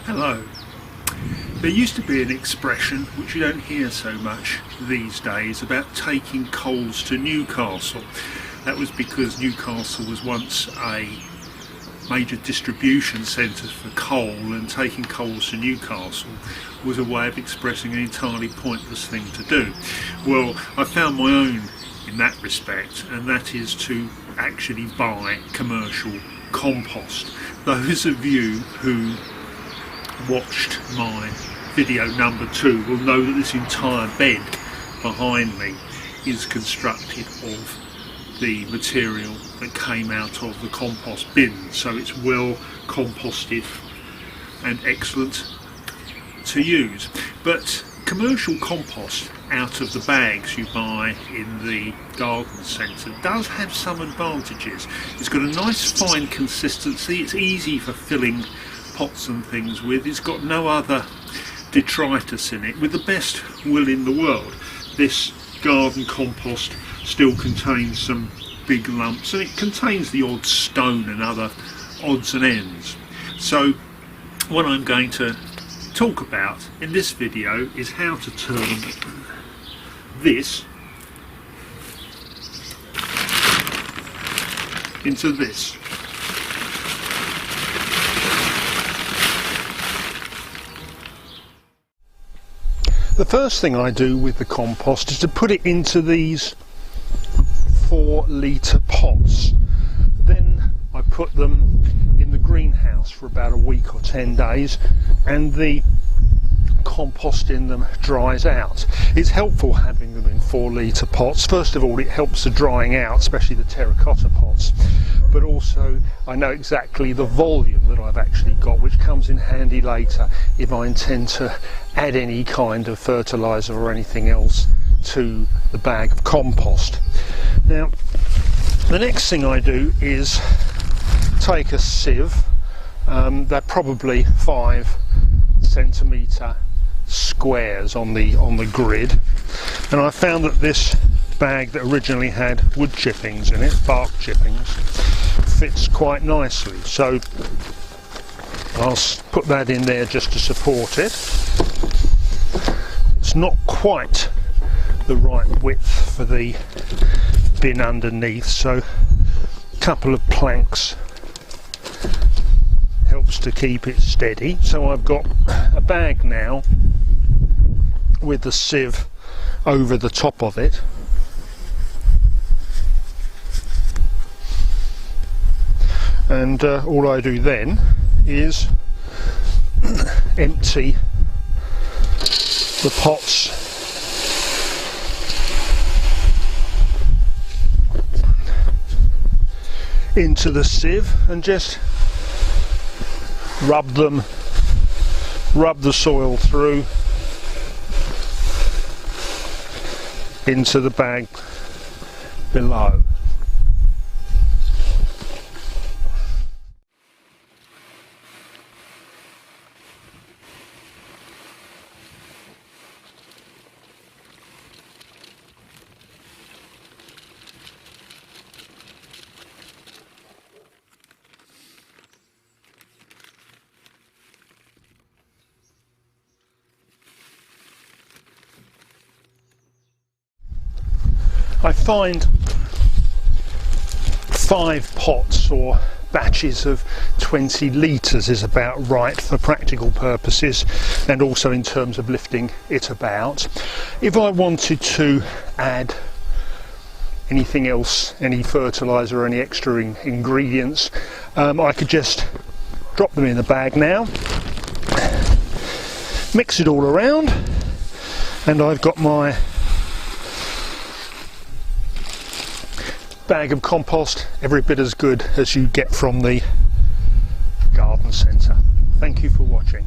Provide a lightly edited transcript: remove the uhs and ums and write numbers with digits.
Hello. There used to be an expression, which you don't hear so much these days, about taking coals to Newcastle. That was because Newcastle was once a major distribution centre for coal, and taking coals to Newcastle was a way of expressing an entirely pointless thing to do. Well, I found my own in that respect, and that is to actually buy commercial compost. Those of you who watched my video number 2 will know that this entire bed behind me is constructed of the material that came out of the compost bin, so it's well composted and excellent to use. But commercial compost out of the bags you buy in the garden centre does have some advantages. It's got a nice fine consistency, it's easy for filling pots and things with, it's got no other detritus in it. With the best will in the world, this garden compost still contains some big lumps, and it contains the odd stone and other odds and ends. So what I'm going to talk about in this video is how to turn this into this. The first thing I do with the compost is to put it into these 4-litre pots. Then I put them in the greenhouse for about a week or 10 days, and the compost in them dries out. It's helpful having them in 4-litre pots. First of all, it helps the drying out, especially the terracotta pots, but also I know exactly the volume that I've actually got, which comes in handy later if I intend to add any kind of fertiliser or anything else to the bag of compost. Now, the next thing I do is take a sieve. They're probably 5-centimetre squares on the grid, and I found that this bag that originally had wood chippings in it, bark chippings, fits quite nicely, so I'll put that in there just to support it. It's not quite the right width for the bin underneath, so a couple of planks helps to keep it steady. So I've got a bag now with the sieve over the top of it, and all I do then is empty the pots into the sieve and just rub the soil through into the bag below. I find 5 pots or batches of 20 litres is about right for practical purposes, and also in terms of lifting it about. If I wanted to add anything else, any fertiliser or any extra ingredients, I could just drop them in the bag now, mix it all around, and I've got my bag of compost, every bit as good as you get from the garden centre. Thank you for watching.